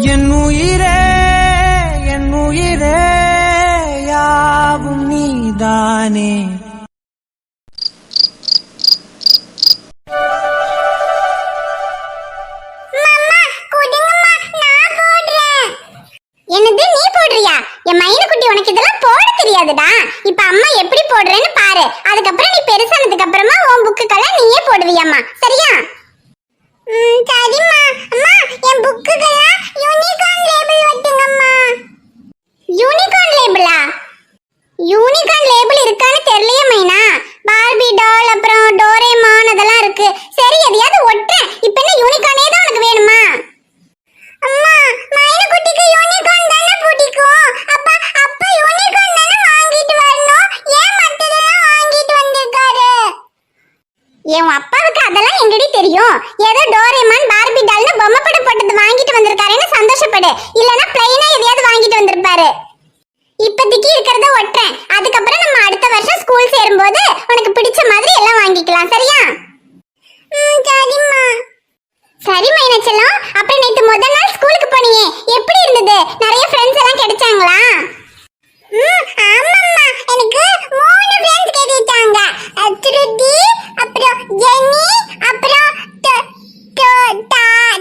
என் உயிரே என் உயிரே யாவும் நீதானே. என்னது நீ போடுறியா? என் மயிறு குட்டி உனக்கு இதெல்லாம் போட தெரியாதுடா. இப்ப அம்மா எப்படி போடுறேன்னு பாரு. அதுக்கப்புறம் நீ பெருசானதுக்கு அப்புறமா உன் புக்குக்கெல்லாம் நீயே போடுவியம்மா, சரியா? சரிம்மா. அம்மா என் புக்குக்கெல்லாம் யூனிகார்ன் லேபிள் ஒட்டுங்கம்மா. யூனிகார்ன் லேபிளா? யூனிகார்ன் லேபிள் இருக்கான்னு தெரியலையே மைனா. பார்பி டால் அப்புறம் டோரேமான் அதெல்லாம் இருக்கு. சரி எதையாவது ஒட்டுறேன். இப்ப என்ன யூனிகார்னே தான் உனக்கு வேணுமா? அம்மா மைனா குட்டிக்கு யூனிகார்ன் தானே பிடிக்கும். அப்பா யூனிகார்ன் தானே வாங்கிட்டு வரணும். ஏன் மத்ததெல்லாம் வாங்கிட்டு வந்திருக்காரு? என் அப்பாவுக்கு அதெல்லாம் எங்கடி தெரியும்? ஏதோ டோரேமான் பார்பி டால்னு பொம்மை படம் போட்டது வாங்கிட்டு வந்திருக்காருன்னு சந்தோஷப்படு. இல்லனா பிளைனா எதையாவது வாங்கிட்டு வந்திருப்பாரு. இப்போதைக்கு இருக்கிறத ஒட்டுறேன். அதுக்கப்புறம் நம்ம அடுத்த வருஷம் ஸ்கூல் சேரும்போது உனக்கு பிடிச்ச மாதிரி எல்லாம் வாங்கிக்கலாம், சரியா? சரிம்மா. சரி மைனா செல்லம், அப்புறம் நேத்து முதல் நாள் ஸ்கூலுக்கு போனீங்க, எப்படி இருந்தது? நிறைய ஃப்ரெண்ட்ஸ் எல்லாம் கிடைச்சாங்களா? ஆமாம்மா, எனக்கு 3 ஃப்ரெண்ட்ஸ் கிடைச்சாங்க. திருதி, அப்புறம் ஜெனி, அப்புறம்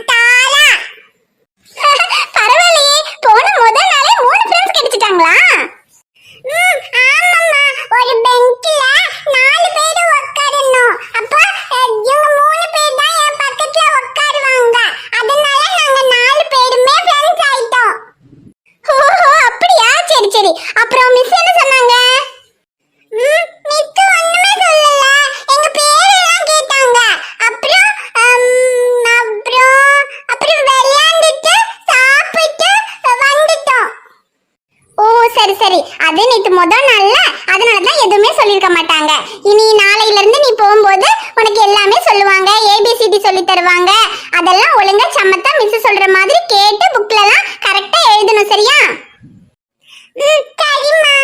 தாரா. பரவாயில்லையே, போன முதல் நாளே 3 ஃப்ரெண்ட்ஸ் கிடைச்சிட்டாங்களா? ஆமாம்மா, ஒரு பெஞ்ச்ல 4 பேர் உட்காரணும். அப்போ இவங்க 3 பேர் தான் என் பக்கத்துல உட்காருவாங்க. அதனால நாங்க 4 பேருமே ஃப்ரெண்ட்ஸ் ஆயிட்டோம். ஓஹோ அப்படியா? சரி சரி. அப்புறம் மிஸ் என்ன சொன்னாங்க? மிஸ் ஒண்ணுமே சொல்லல. எங்க பேரெல்லாம் கேட்டாங்க. அப்புறம் அப்புறம் விளையாண்டுட்டு சாப்பிட்டு வந்துட்டோம். ஓ சரி சரி. அது நேத்து முதல் நாள்ல, அதனால தான் எதுவுமே சொல்லிருக்க மாட்டாங்க. இனி நாளையில இருந்து நீ போகும்போது உனக்கு எல்லாமே சொல்லுவாங்க. ஏபிசிடி சொல்லி தருவாங்க. அதெல்லாம் ஒழுங்கா சமத்தா மிஸ் சொல்ற மாதிரி கேட்டு புக்ல எல்லாம் கரெக்டா எழுதணும், சரியா? சரிம்மா.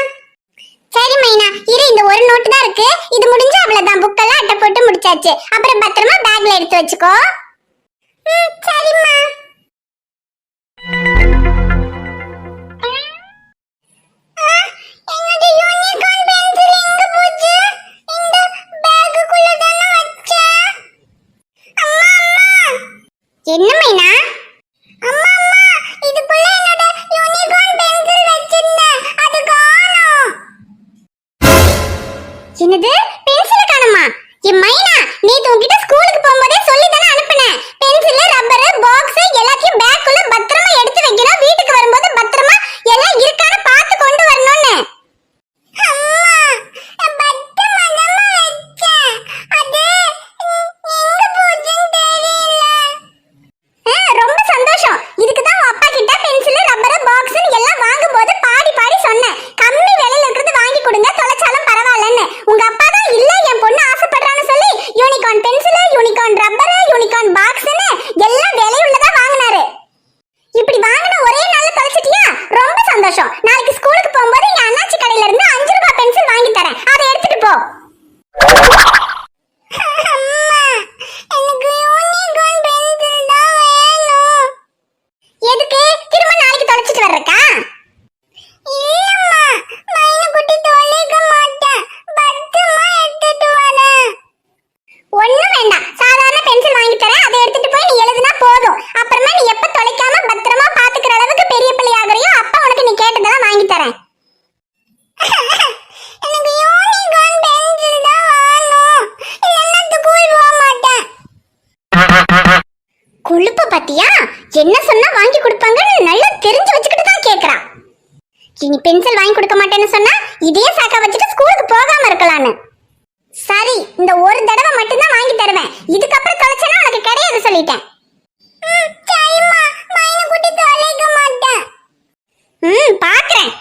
சரி மைனா, இரு, இந்த ஒரு நோட் தான் இருக்கு. இது முடிஞ்சா அவ்வளவுதான். புக்கெல்லாம் அட்டை போட்டு முடிச்சாச்சு. அப்புறம் பத்திரமா பேக்ல எடுத்து வச்சுக்கோ. சரிம்மா. என்ன மைனா? அம்மா அம்மா, இதுக்குள்ள என்னோட யூனிகார்ன் பென்சில் வச்சிருந்தேன், அது காணோம். என்னது? பென்சில் காணுமா? என் மைனா, நேத்து உன்கிட்ட ஸ்கூலுக்கு போகும்போதே சொல்லி தானே அனுப்புனேன். பென்சில், ரப்பர், பாக்ஸ் எல்லாத்தையும் பேக்குள்ள பத்திரமா எடுத்து வைக்கணும். வீட்டுக்கு வரும்போது பத்திரமா எல்லாம் இருக்கான்னு பார்த்து கொண்டு வரணும்னு. ரொம்ப சந்தோஷம். இதுக்கு தான் அப்பா கிட்ட பென்சில், ரப்பர், பாக்ஸ் எல்லாம் வாங்கும்போது பாடி பாடி சொன்னேன். கம்மி விலையில இருக்கிறது வாங்கி கொடுங்க, தொலைச்சாலும் பரவாயில்லன்னு. உங்க அப்பா தான் இல்ல என் பொண்ணு ஆசைப்படுறான்னு சொல்லி unicorn pencil, unicorn rubber, unicorn பாக்ஸ்னு எல்லாம் விலையுள்ளதா வாங்குனாரு. இப்படி வாங்கின ஒரே நாள்ல தொலைச்சிட்டியா? ரொம்ப சந்தோஷம். நாளைக்கு ஸ்கூலுக்கு போகும்போது என் அண்ணாச்சி கடையில இருந்து 5 ரூபாய் பென்சில் வாங்கி தரேன். அதை எடுத்துட்டு போ. எதுக்கு? திரும்ப நாளைக்கு தொலைச்சிட்டு வர்றக்கா? இல்லம்மா, மைனா குட்டி தொலைக்க மாட்டேன். பத்திரமா எடுத்துட்டு வரேன். ஒண்ணும் வேண்டாம், சாதாரண பென்சில் வாங்கி தரேன். அதை எடுத்துட்டு போய் நீ எழுதுனா போதும். அப்புறமா நீ எப்ப தொலைக்காம பத்திரமா பாத்துக்கிற அளவுக்கு பெரிய பிள்ளை ஆகுறியோ அப்ப உனக்கு நீ கேட்டதெல்லாம் வாங்கி தரேன். எனக்கு யூனிகார்ன் பென்சில் தான் வேணும். இல்லன்னா ஸ்கூல் போக மாட்டேன். கொழுப்ப பாத்தியா? என்ன சொன்னா வாங்கி கொடுப்பாங்கன்னு நல்லா தெரிஞ்சு வச்சுக்கிட்டு தான் கேக்குறா. இனி பென்சில் வாங்கி கொடுக்க மாட்டேன்னு சொன்னா இதே சாக்கா வச்சுட்டு ஸ்கூலுக்கு போகாம இருக்கலான்னு. சரி, இந்த ஒரு தடவை மட்டும் தான் வாங்கி தருவேன். இதுக்கப்புறம் தொலைச்சனா உனக்கு கிடையாது சொல்லிட்டேன். சரிம்மா, மைனா குட்டி தொலைக்க மாட்டேன். பாக்குறேன்.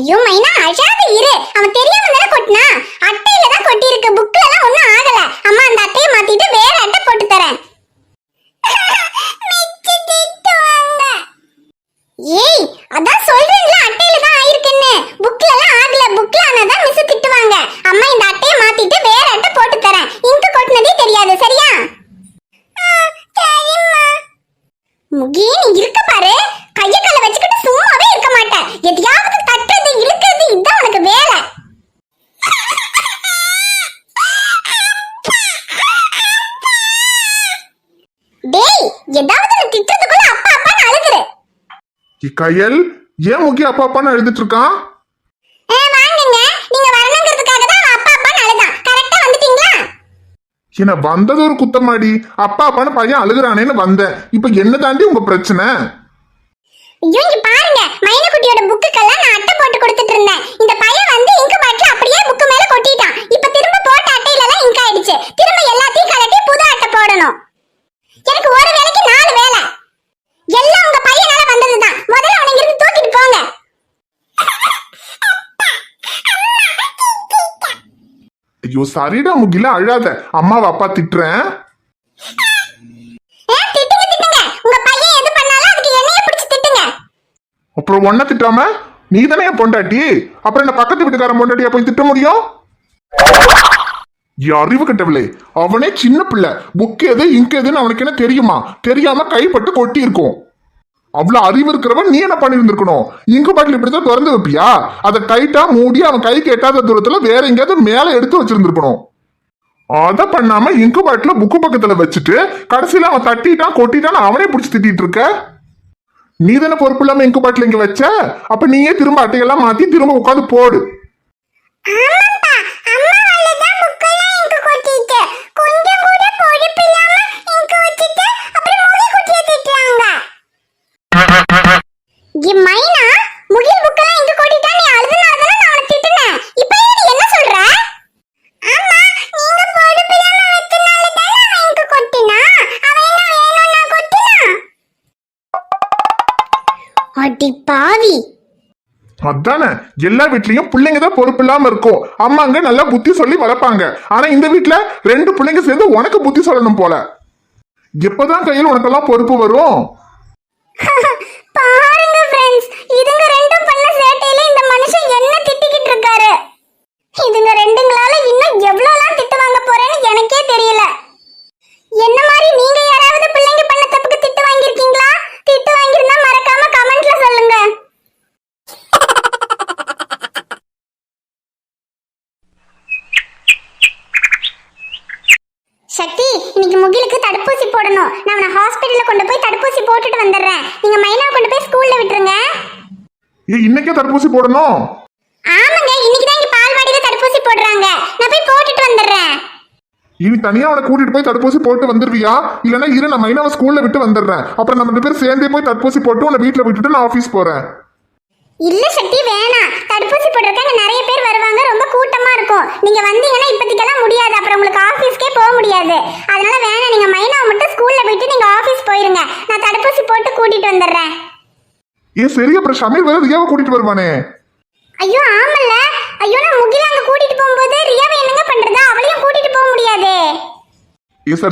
ஐயோ மைனா அழாத இரு. அவன் தெரியாம தானே கொட்டினா. அட்டையில தான் கொட்டி இருக்கு, புக்ல எல்லாம் ஒண்ணும் ஆகல. அம்மா அந்த அட்டையை மாத்திட்டு வேற அட்டை போட்டு தரேன். ஏய் அதான் சொல்றேன்ல, அட்டையில தான் ஆயிருக்குன்னு. புக்ல எல்லாம் ஆகல. புக்ல ஆனதான் மிஸ் திட்டுவாங்க. அம்மா இந்த அட்டையை மாத்திட்டு வேற அட்டை போட்டு தரேன். இங்க கொட்டினதே தெரியாது, சரியா? சரிம்மா. முகி நீ இருக்க பாரு. கைய கால வச்சுக்கிட்டு சும்மாவே இருக்க மாட்டேன். எதையாவது தட்டுறது இழுக்கிறது இதான் உனக்கு வேலை. டேய் ஏதாவது திட்டத்துக்குள்ள அப்பா அப்பான்னு அழுகுற. கயல் ஏன் முக்கிய அப்பா அப்பான்னு எழுதிட்டு இருக்கான்? வாங்குங்க, நீங்க வரணுங்கிறதுக்காக தான் அப்பா அப்பான்னு அழுதான். கரெக்டா வந்துட்டீங்களா? என்ன வந்தது ஒரு குத்தமாடி. அப்பா அப்பான்னு பையன் அழுகுறானேன்னு வந்தேன். இப்ப என்ன தாண்டி உங்க பிரச்சனை? ஐயோ இங்க பாருங்க, மைனக்குட்டியோட புக்குக்கெல்லாம் நான் அட்டை போட்டு கொடுத்துட்டு இருந்தேன். இந்த பையன் வந்து இங்கு பாட்டில் அப்படியே புக்கு மேல கொட்டிட்டான். இப்ப திரும்ப போட்ட அட்டையில எல்லாம் இங்க் ஆயிடுச்சு. திரும்ப எல்லாத்தையும் கலட்டி புது அட்டை போடணும். எனக்கு ஒரு வேலைக்கு 4 வேலை. எல்லாம் உங்க பையனால வந்ததுதான். முதல்ல அவனை இங்கிருந்து தூக்கிட்டு போங்க. ஐயோ சரிடா முகில, அழாத. அம்மாவை அப்பா திட்டுறேன். திட்டுங்க திட்டுங்க. உங்க பையன் எது பண்ணாலும் அதுக்கு என்னைய பிடிச்சு திட்டுங்க. அப்புறம் ஒன்ன திட்டாம நீ தானே என் பொண்டாட்டி, அப்புறம் என்ன பக்கத்து வீட்டுக்காரன் பொண்டாட்டியா போய் திட்ட முடியும்? அறிவு கட்டவில்லை. அவனே சின்ன பிள்ளை. புக் எது இங்க் எதுன்னு அவனுக்கு என்ன தெரியுமா? தெரியாம கைப்பட்டு கொட்டி இருக்கும். அவ்வளவு அறிவு இருக்கிறவன் நீ என்ன பண்ணிருந்திருக்கணும்? இங்கு பாட்டில் இப்படித்தான் திறந்து வைப்பியா? அதை டைட்டா மூடி அவன் கைக்கு எட்டாத தூரத்துல வேற எங்கேயாவது மேல எடுத்து வச்சிருந்திருக்கணும். அதை பண்ணாம இங்கு பாட்டில புக்கு பக்கத்துல வச்சுட்டு கடைசியில அவன் தட்டிட்டான் கொட்டிட்டான் அவனே பிடிச்சி திட்டிட்டு இருக்க. நீ தானே பொறுப்பு இல்லாம இங்கு பாட்டில் இங்க வச்ச. அப்ப நீயே திரும்ப அட்டையெல்லாம் மாத்தி திரும்ப உட்காந்து போடு. ஆமாப்பா, அம்மாவால தான் புக்கெல்லாம் இங்கு கொட்டிட்டு. கொஞ்சம் கூட பொறுப்பு இல்லாம இங்கு வச்சிட்டு அப்புறம் முகி குட்டியை திட்டுறாங்க. மைனா முகில் புக்கெல்லாம் இங்கு கொட்டிட்டா நீ அழுதுனால தானே நான் அவனை திட்டுனேன். இப்போ நீ என்ன சொல்ற? ஆமா, நீங்க பொறுப்பு இல்லாம வச்சனால தானே அவன் இங்கு கொட்டினா. அவன் என்ன வேணும்னா கொட்டினா? அடி பாவி. அதானே எல்லா வீட்லயும் பிள்ளைங்க தான் பொறுப்பு இல்லாம இருக்கும். அம்மாங்க நல்லா புத்தி சொல்லி வளர்ப்பாங்க. ஆனா இந்த வீட்டுல 2 பிள்ளைங்க சேர்ந்து உனக்கு புத்தி சொல்லணும் போல. எப்பதான் கையில் உனக்கெல்லாம் பொறுப்பு வரும்? பாருங்க फ्रेंड्स, இதுங்க ரெண்டும் பண்ண சேட்டையில இந்த மனுஷன் என்ன திட்டிக்கிட்டு இருக்காரு. இதுங்க ரெண்டுங்களால இன்னும் எவ்வளவுலாம் திட்டு வாங்க போறேன்னு எனக்கே தெரியல. என்ன மாதிரி நீங்க யாராவது பிள்ளைங்க பண்ண தப்புக்கு திட்டு வாங்கிருக்கீங்களா? திட்டு வாங்கியிருந்தா மறக்காம கமெண்ட்ல சொல்லுங்க. சக்தி, இன்னைக்கு முகிலுக்கு தடுப்பூசி போடணும். நான் அவனை ஹாஸ்பிடல்ல கொண்டு போய் தடுப்பூசி போட்டுட்டு வந்துடுறேன். நீங்க மைனாவை கொண்டு போய் ஸ்கூல்ல விட்டுருங்க. இன்னைக்கே தடுப்பூசி போடணும்? ஆமாங்க, இன்னைக்கு தான் இங்க பால்வாடியில தடுப்பூசி போடுறாங்க. நான் போய் போட்டுட்டு வந்துடுறேன். இனி தனியா அவனை கூட்டிட்டு போய் தடுப்பூசி போட்டு வந்துருவியா? இல்லன்னா இரு நான் மைனாவை ஸ்கூல்ல விட்டு வந்துடுறேன். அப்புறம் நம்ம 2 பேரும் சேர்ந்தே போய் தடுப்பூசி போட்டு உன்னை வீட்டுல விட்டுட்டு நான் ஆபீஸ் போறேன். இல்ல சக்தி வேணாம். தடுப்பூசி போடுறதுக்கு நிறைய பேர் வருவாங்க, ரொம்ப கூட்டமா இருக்கும். நீங்க வந்தீங்கன்னா இப்போதைக்கெல்லாம் முடியாது. அப்புறம் உங்களுக்கு ஆபீஸ்க்கே போக முடியாது. அதனால வேணாம், நீங்க மைனாவை மட்டும் ஸ்கூல்ல விட்டு நீங்க ஆபீஸ் போயிருங்க. நான் தடுப்பூசி போட்டு கூட்டிட்டு வந்துடுறேன். சரி. அப்புறம் ஷமீர் வேற ரியாவை கூட்டிட்டு வருவானே? ஐயோ ஆமல்ல. ஐயோ நான் முகில அங்க கூட்டிட்டு போகும்போது ரியாவை என்னங்க பண்றது? அவளையும் கூட்டிட்டு போக முடியாது.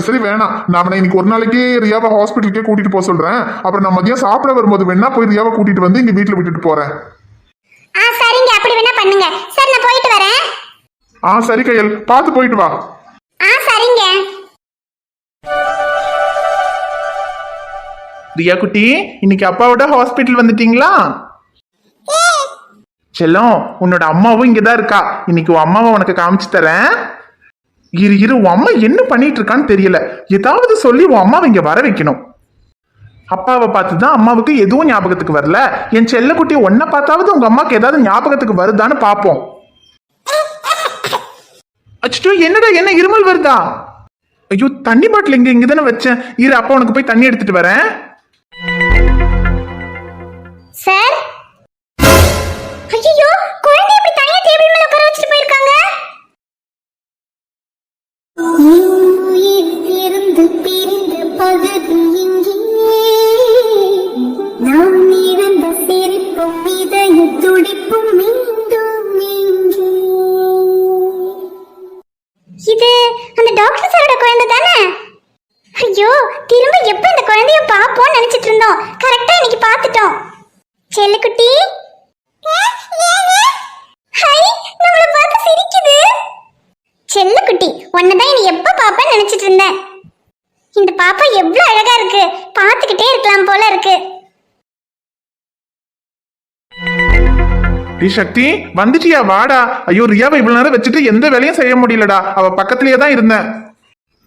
சரி வேணாம். நான் அவனை இன்னைக்கு ஒரு நாளைக்கு ரியாவை ஹாஸ்பிட்டலுக்கே கூட்டிட்டு போக சொல்றேன். அப்புறம் நான் மதியம் சாப்பிட வரும்போது வேணா போய் ரியாவை கூட்டிட்டு வந்து இங்க வீட்டுல விட்டுட்டு போறேன். சரிங்க, அப்படி வேணா பண்ணுங்க. சரி நான் போயிட்டு வரேன். சரி கையல், பார்த்து போயிட்டு வா. சரிங்க. ரியா குட்டி, இன்னைக்கு அப்பாவோட ஹாஸ்பிட்டல் வந்துட்டீங்களா? செல்லம், உன்னோட அம்மாவும் இங்கதான் இருக்கா. இன்னைக்கு உன் அம்மாவை உனக்கு காமிச்சு தரேன். இரு உன் அம்மா என்ன பண்ணிட்டு இருக்கான்னு தெரியல. ஏதாவது சொல்லி உன் அம்மாவை இங்க வர வைக்கணும். அப்பாவை பார்த்துதான் அம்மாவுக்கு எதுவும் ஞாபகத்துக்கு வரல. என் செல்லக்குட்டி ஒன்ன பார்த்தாவது உங்க அம்மாக்கு ஏதாவது ஞாபகத்துக்கு வருதான்னு பாப்போம். அச்சோ, என்னடா என்ன இருமல் வருதா? ஐயோ, தண்ணி பாட்டில் இங்கதானே வச்சேன். இரு அப்பா உனக்கு போய் தண்ணி எடுத்துட்டு வரேன். சார், ஐயோ குழந்தை இப்படி தனியா டேபிள் மேல உட்கார வச்சிட்டு போயிருக்காங்க. இருந்து பிரிந்த பகுதி இங்கே நாம் இழந்த சிரிப்பும் இதய துடிப்பும் திரும்ப எப்ப இந்த குழந்தைய பாப்போம்னு நினைச்சிட்டு இருந்தோம். கரெக்டா இன்னைக்கு பார்த்துட்டோம். செல்லுக்குட்டி, ஹை, நம்மள பார்த்து சிரிக்குது. செல்லுக்குட்டி, உன்னதான் இனி எப்ப பாப்பேன்னு நினைச்சிட்டு இருந்தேன். இந்த பாப்பா எவ்வளவு அழகா இருக்கு, பார்த்துக்கிட்டே இருக்கலாம் போல இருக்கு. டி சக்தி, வந்துட்டியா? வாடா. ஐயோ, ரியாவை இவ்வளவு நேரம் வச்சுட்டு எந்த வேலையும் செய்ய முடியலடா. அவ பக்கத்திலேயே தான் இருந்தேன்.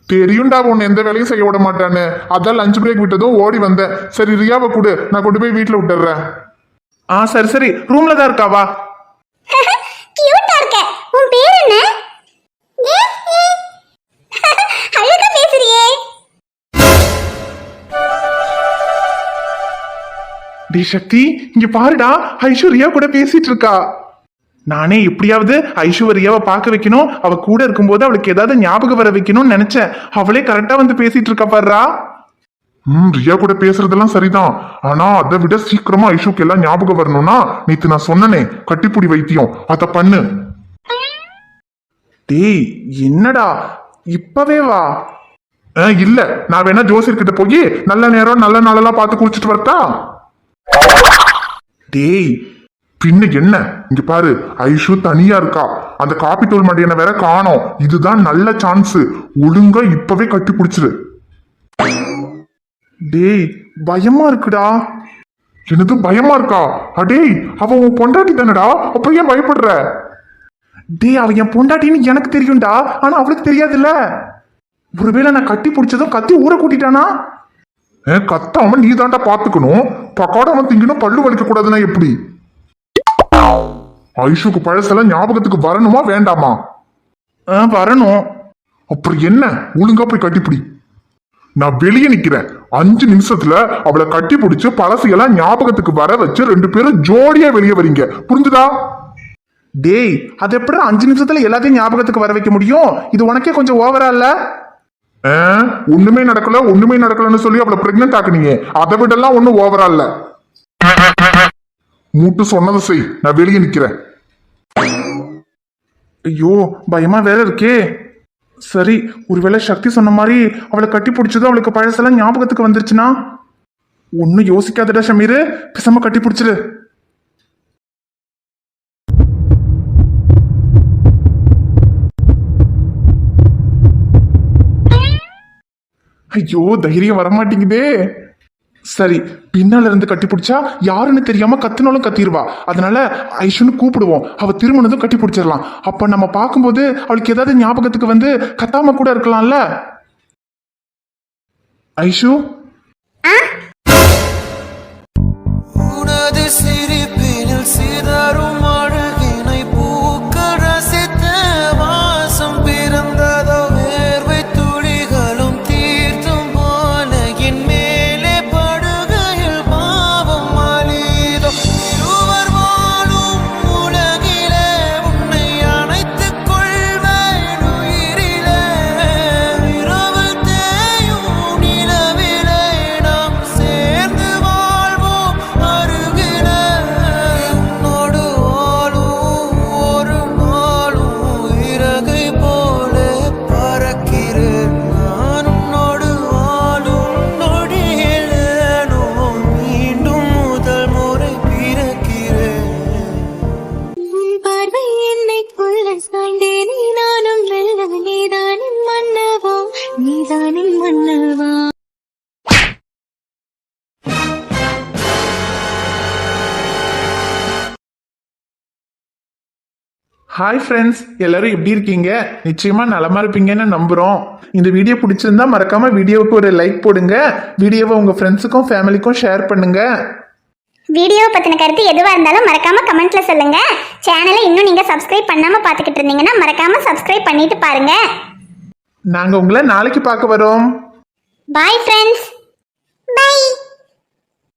தெரியும்டா உன்னை எந்த வேலையும் செய்ய விட மாட்டான்னு. அதான் லஞ்ச் பிரேக் விட்டதும் ஓடி வந்தேன். சரி ரியாவை கொடு, நான் கொண்டு போய் வீட்டுல விட்டுறேன். சரி சரி, ரூம்ல தான் இருக்கா, வா. கியூட்டா இருக்க. உன் பேர் என்ன? அழகா பேசுறியே. டி சக்தி, இங்க பாருடா, ஐஸ்வர்யா கூட பேசிட்டு இருக்கா. நானே எப்படியாவது ஐஸ்வர்யாவை பார்க்க வைக்கணும், அவ கூட இருக்கும்போது அவளுக்கு ஏதாவது ஞாபகம் வர வைக்கணும்னு நினைச்சேன். அவளே கரெக்டா வந்து பேசிட்டு இருக்கா பாருடா. ரியா கூட பேசுறதெல்லாம் சரிதான். ஆனா அதை விட சீக்கிரமா ஐஷுக்கு எல்லாம் ஞாபகம் வரணும்னா நேத்து நான் சொன்னனே கட்டிப்புடி வைத்தியம், அத பண்ணு. டேய், என்னடா இப்பவே வா. இல்ல, நான் வேணா ஜோசியர் கிட்ட போய் நல்ல நேரம் நல்ல நாளெல்லாம் பார்த்து குளிச்சுட்டு வரட்டா? டேய், பின்ன என்ன, இங்க பாரு, ஐஷு தனியா இருக்கா. அந்த காப்பி தூள் மடியனை வேற காணோம். இதுதான் நல்ல சான்ஸ். ஒழுங்கா இப்பவே கட்டி பிடிச்சிரு. டேய், பயமா இருக்குடா. எனது பயமா இருக்கா? அடேய், அவ உன் பொண்டாட்டி தானடா, அப்புறம் ஏன் பயப்படுற? டேய், அவ என் பொண்டாட்டின்னு எனக்கு தெரியும்டா, ஆனா அவளுக்கு தெரியாதுல்ல. ஒருவேளை நான் கட்டி பிடிச்சதும் கத்தி ஊற கூட்டிட்டானா? கத்தாம நீ தாண்டா பாத்துக்கணும். பக்காடாம திங்கணும், பல்லு வலிக்க கூடாதுன்னா எப்படி? ஐஷுக்கு பழசெல்லாம் ஞாபகத்துக்கு வரணுமா வேண்டாமா? வரணும். அப்புறம் என்ன, ஒழுங்கா போய் கட்டிப்பிடி. நான் வெளியே நிக்கிறேன். 5 நிமிஷத்துல அவளை கட்டி பிடிச்சு பழசையெல்லாம் ஞாபகத்துக்கு வர வச்சு 2 பேரும் ஜோடியா வெளியே வரீங்க, புரிஞ்சுதா? டேய், அது எப்படி 5 நிமிஷத்துல எல்லாத்தையும் ஞாபகத்துக்கு வர வைக்க முடியும்? இது உனக்கே கொஞ்சம் ஓவரா இல்ல? ஒண்ணுமே நடக்கலன்னு சொல்லி அவளை பிரெக்னென்ட் ஆக்குனீங்க. அதை விடலாம் ஒண்ணும் ஓவரா இல்ல. மூட்டு சொன்னதை செய், நான் வெளியே நிக்கிறேன். ஐயோ, பயமா வேற இருக்கே. சரி, ஒருவேளை சக்தி சொன்ன மாதிரி அவளை கட்டி பிடிச்சதும் அவளுக்கு பழசெல்லாம் ஞாபகத்துக்கு வந்துருச்சுன்னா? ஒன்னும் யோசிக்காதடா ஷமீரு, பேசாம கட்டி பிடிச்சிரு. ஐயோ, தைரியம் வரமாட்டேங்குதே. சரி, பின்னால இருந்து கட்டி பிடிச்சா யாருன்னு தெரியாம கத்துனாலும் கத்திடுவா. அதனால ஐஷுன்னு கூப்பிடுவோம். அவ திருமணதும் கட்டி பிடிச்சிடலாம். அப்ப நம்ம பார்க்கும்போது அவளுக்கு ஏதாவது ஞாபகத்துக்கு வந்து கத்தாம கூட இருக்கலாம்ல. ஐஷு, உனது சிரிப்பினில் சிதறும் அழகினை பூக்கள் ரசித்த வாசம் பிறந்ததோ வேர்வை துளிகளும் தீர்த்தும் போல என் மேலே படுகையில் பாவம் அழிதோ. இருவர் வாழும் உலகிலே உன்னை அணைத்துக் கொள்வேன் உயிரிலே. இரவு தேயும் நிலவிலே நாம் சேர்ந்து வாழ்வோம் அருகிலே. உன்னோடு வாழும் ஒரு நாளும் இறகை போல பறக்கிறேன். நான் உன்னோடு வாழும் நொடியிலேனோ மீண்டும் முதல் முறை பிறக்கிறேன். உன் பார்வை என்னை கொள்ள சாய்ந்தேனே, நானும் வெல்ல நீதானின் மன்னவா, நீதானின் மன்னவா. ஹாய் ஃப்ரெண்ட்ஸ், எல்லாரும் எப்படி இருக்கீங்க? நிச்சயமா நலமா இருப்பீங்கன்னு நம்புறோம். இந்த வீடியோ பிடிச்சிருந்தா மறக்காம வீடியோவுக்கு ஒரு லைக் போடுங்க. வீடியோவை உங்க ஃப்ரெண்ட்ஸுக்கும் ஃபேமிலிக்கும் ஷேர் பண்ணுங்க. வீடியோ பத்தின கருத்து எதுவா இருந்தாலும் மறக்காம கமெண்ட்ல சொல்லுங்க. சேனலை இன்னும் நீங்க சப்ஸ்கிரைப் பண்ணாம பாத்துக்கிட்டு இருந்தீங்கன்னா மறக்காம சப்ஸ்கிரைப் பண்ணிட்டு பாருங்க. நாங்க உங்களை நாளைக்கு பார்க்க வரோம். Bye friends.